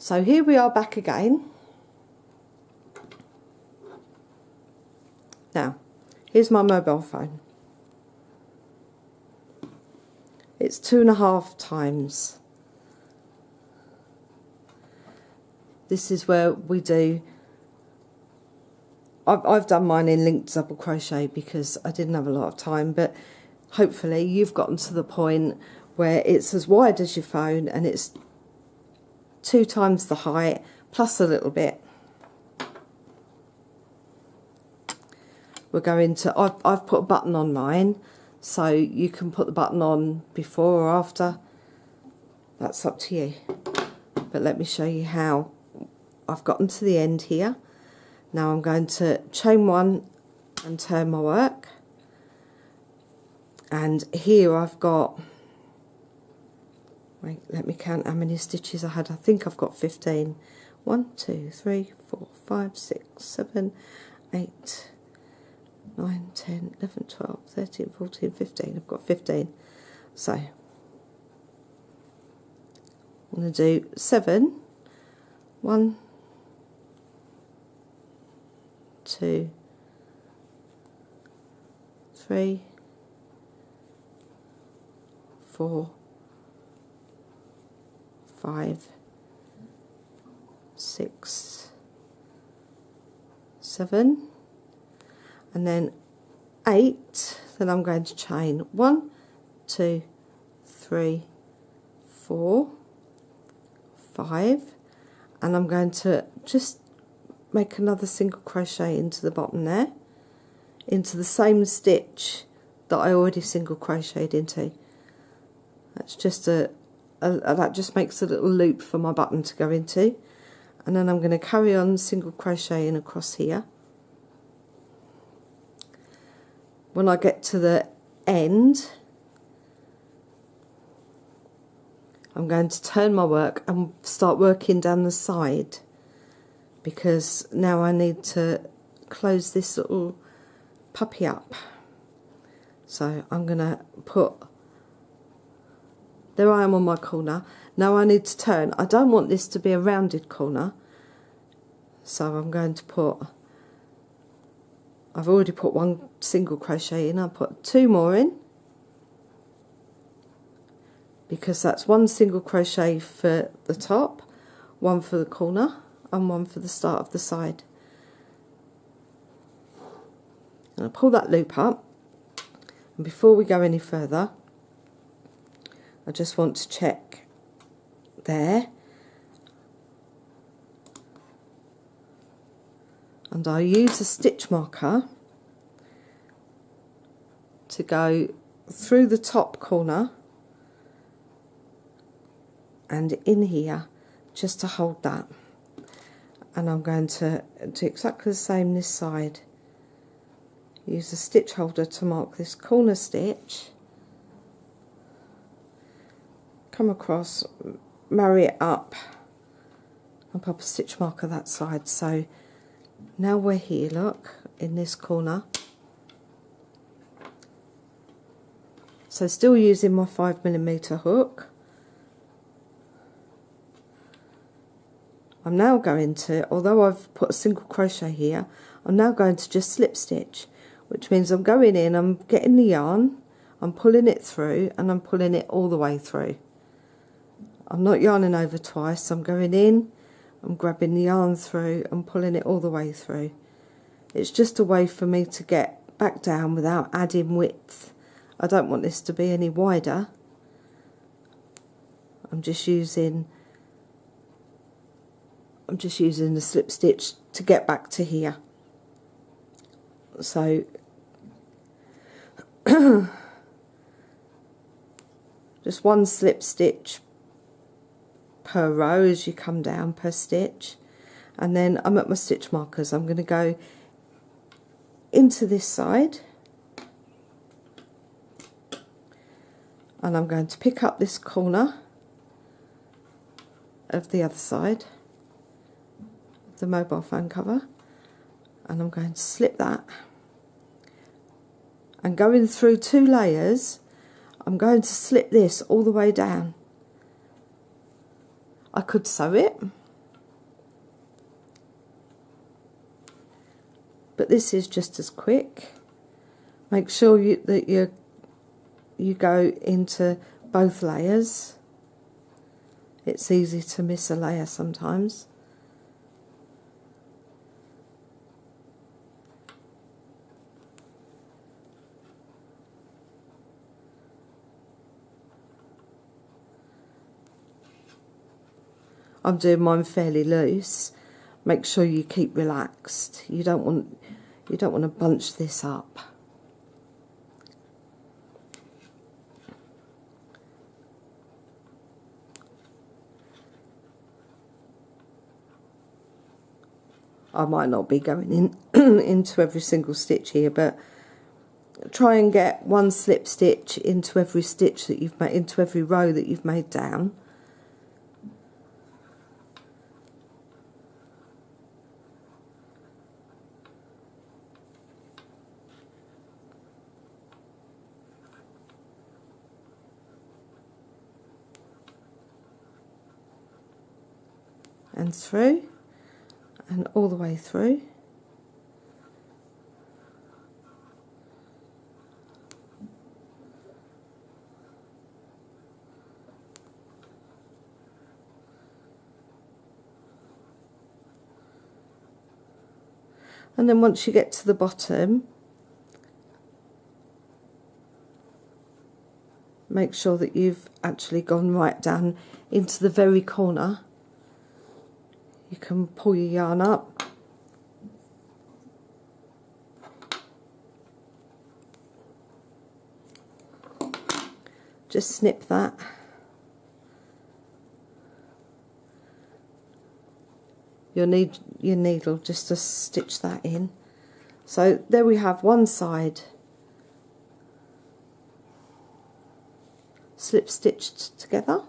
So here we are back again. Now, here's my mobile phone. It's 2.5 times. This is where we do, I've done mine in linked double crochet because I didn't have a lot of time, but hopefully you've gotten to the point where it's as wide as your phone and it's 2 times the height plus a little bit. We're going to, I've put a button on mine, so you can put the button on before or after. That's up to you. But let me show you how I've gotten to the end here. Now I'm going to chain 1 and turn my work. And here I've got, wait, let me count how many stitches I had. I think I've got 15. 1, 2, 3, 4, 5, 6, 7, 8, 9, 10, 11, 12, 13, 14, 15. I've got 15. So I'm going to do 7. 1, 2, 3, 4, 5, 6, 7, and then 8. Then I'm going to chain 1, 2, 3, 4, 5, and I'm going to just make another single crochet into the bottom there, into the same stitch that I already single crocheted into. That's just that just makes a little loop for my button to go into, and then I'm going to carry on single crocheting across here. When I get to the end, I'm going to turn my work and start working down the side, because now I need to close this little puppy up. So I'm going to put, there I am on my corner. Now I need to turn. I don't want this to be a rounded corner, so I'm going to put, I've already put 1 single crochet in. I'll put 2 more in, because that's 1 single crochet for the top, 1 for the corner, and 1 for the start of the side. And I'll pull that loop up, and before we go any further, I just want to check there, and I use a stitch marker to go through the top corner and in here, just to hold that. And I'm going to do exactly the same this side. Use a stitch holder to mark this corner stitch, come across, marry it up, and pop a stitch marker that side. So now we're here, look, in this corner. So still using my 5mm hook. I'm now going to, although I've put a single crochet here, I'm now going to just slip stitch, which means I'm going in, I'm getting the yarn, I'm pulling it through, and I'm pulling it all the way through. I'm not yarning over twice, I'm going in, I'm grabbing the yarn through and pulling it all the way through. It's just a way for me to get back down without adding width. I don't want this to be any wider. I'm just using the slip stitch to get back to here. So just 1 slip stitch per row as you come down, per stitch, and then I'm at my stitch markers. I'm going to go into this side, and I'm going to pick up this corner of the other side, the mobile phone cover, and I'm going to slip that, and going through 2 layers, I'm going to slip this all the way down. I could sew it, but this is just as quick. Make sure that you go into both layers. It's easy to miss a layer sometimes. I'm doing mine fairly loose. Make sure you keep relaxed. You don't want to bunch this up. I might not be going in into every single stitch here, but try and get one slip stitch into every stitch that you've made, into every row that you've made down. And through, and all the way through. And then once you get to the bottom, make sure that you've actually gone right down into the very corner. You can pull your yarn up. Just snip that. You'll need your needle just to stitch that in. So there we have one side slip stitched together.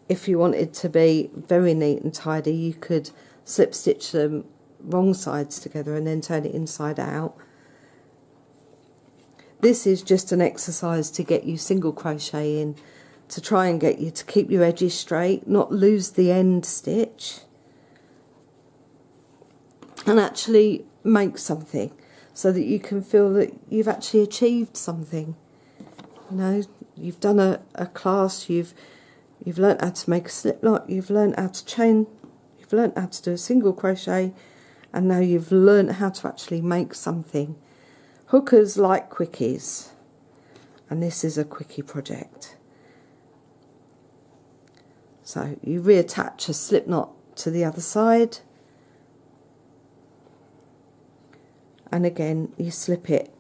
If you wanted to be very neat and tidy, you could slip stitch them wrong sides together and then turn it inside out. This is just an exercise to get you single crochet in, to try and get you to keep your edges straight, not lose the end stitch, and actually make something so that you can feel that you've actually achieved something. You know, you've done a class, you've learnt how to make a slip knot, you've learnt how to chain, you've learnt how to do a single crochet, and now you've learnt how to actually make something. Hookers like quickies, and this is a quickie project. So you reattach a slip knot to the other side, and again you slip it.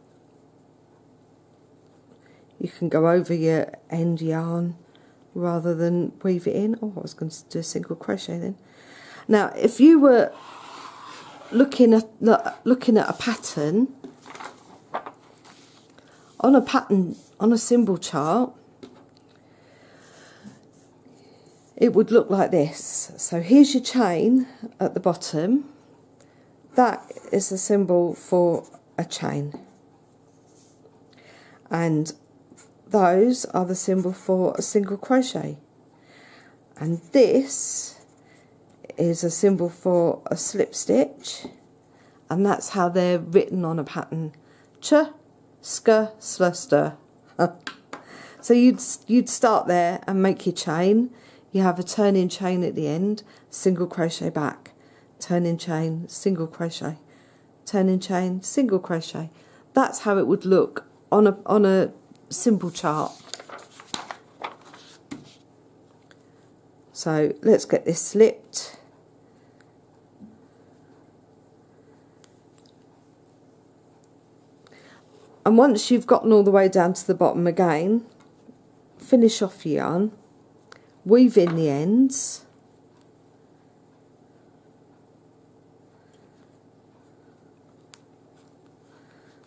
You can go over your end yarn rather than weave it in. Oh, I was going to do a single crochet then. Now, if you were looking at a pattern on a symbol chart, it would look like this. So here's your chain at the bottom. That is a symbol for a chain, and those are the symbol for a single crochet, and this is a symbol for a slip stitch, and that's how they're written on a pattern. Ch, sk, sl, st. So you'd start there and make your chain. You have a turning chain at the end, single crochet back, turning chain, single crochet, turning chain, single crochet. That's how it would look on a symbol chart. So let's get this slipped. And once you've gotten all the way down to the bottom again, finish off your yarn, weave in the ends,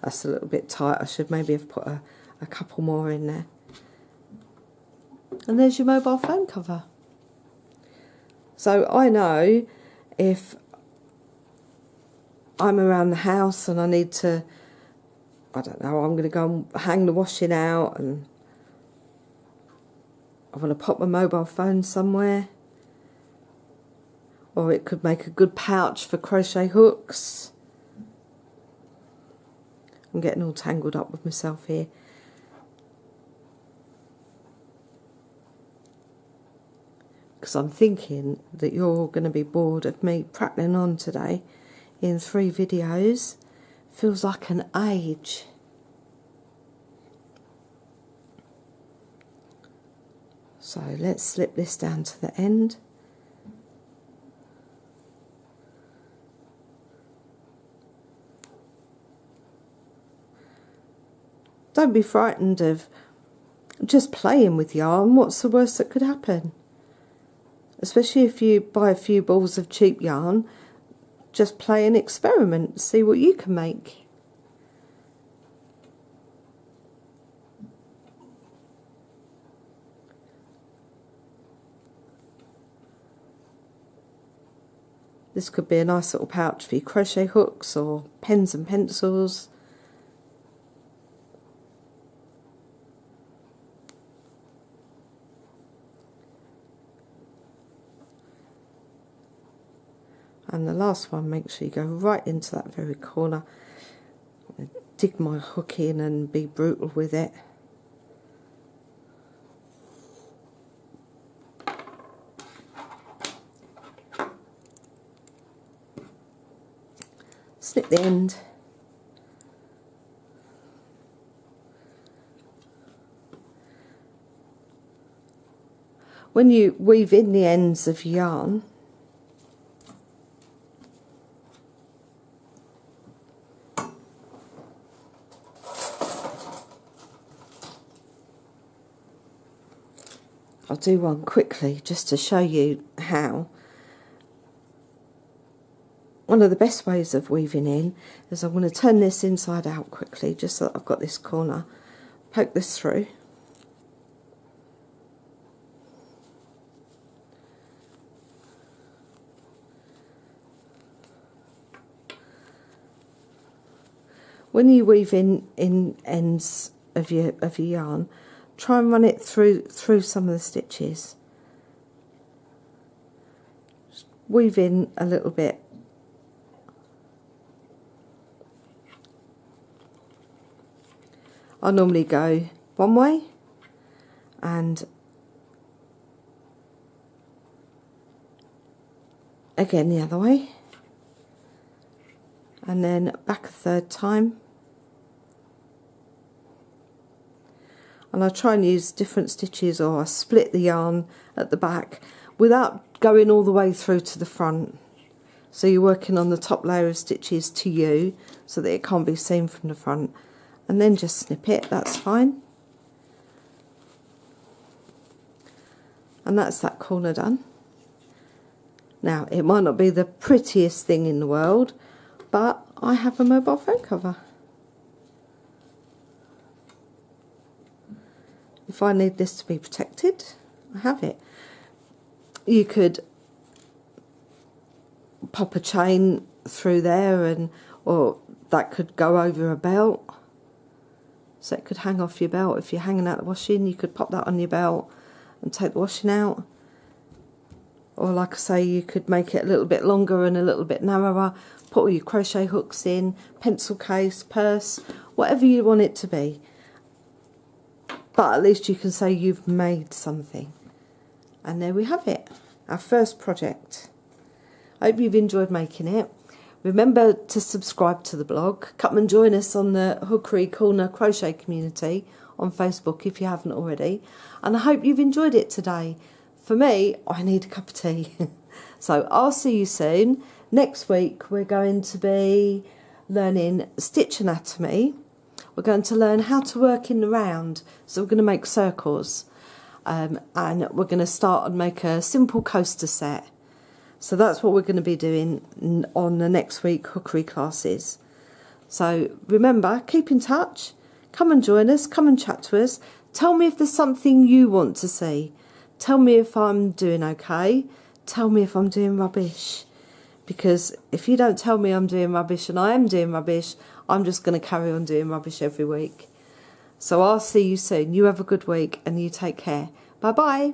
that's a little bit tight, I should maybe have put a couple more in there. And there's your mobile phone cover. So I know if I'm around the house and I need to, I don't know, I'm going to go and hang the washing out and I want to pop my mobile phone somewhere, or it could make a good pouch for crochet hooks. I'm getting all tangled up with myself here. Because I'm thinking that you're going to be bored of me prattling on today in 3 videos. Feels like an age. So let's slip this down to the end. Don't be frightened of just playing with yarn. What's the worst that could happen? Especially if you buy a few balls of cheap yarn, just play and experiment, see what you can make. This could be a nice little pouch for your crochet hooks or pens and pencils. And the last one, make sure you go right into that very corner. Dig my hook in and be brutal with it. Snip the end. When you weave in the ends of yarn, I'll do one quickly just to show you how. One of the best ways of weaving in is I'm going to turn this inside out quickly just so that I've got this corner. Poke this through. When you weave in ends of your yarn, try and run it through some of the stitches. Just weave in a little bit. I normally go one way and again the other way, and then back a third time. And I try and use different stitches, or I split the yarn at the back without going all the way through to the front. So you're working on the top layer of stitches to you so that it can't be seen from the front. And then just snip it, that's fine. And that's that corner done. Now, it might not be the prettiest thing in the world, but I have a mobile phone cover. If I need this to be protected, I have it. You could pop a chain through there, or that could go over a belt. So it could hang off your belt. If you're hanging out the washing, you could pop that on your belt and take the washing out. Or like I say, you could make it a little bit longer and a little bit narrower, put all your crochet hooks in, pencil case, purse, whatever you want it to be. But at least you can say you've made something. And there we have it, our first project. I hope you've enjoyed making it. Remember to subscribe to the blog. Come and join us on the Hookery Crochet community on Facebook if you haven't already. And I hope you've enjoyed it today. For me, I need a cup of tea. So I'll see you soon. Next week we're going to be learning stitch anatomy. We're going to learn how to work in the round. So we're going to make circles. And we're going to start and make a simple coaster set. So that's what we're going to be doing on the next week Hookery classes. So remember, keep in touch. Come and join us. Come and chat to us. Tell me if there's something you want to see. Tell me if I'm doing okay. Tell me if I'm doing rubbish. Because if you don't tell me I'm doing rubbish and I am doing rubbish, I'm just going to carry on doing rubbish every week. So I'll see you soon. You have a good week and you take care. Bye-bye.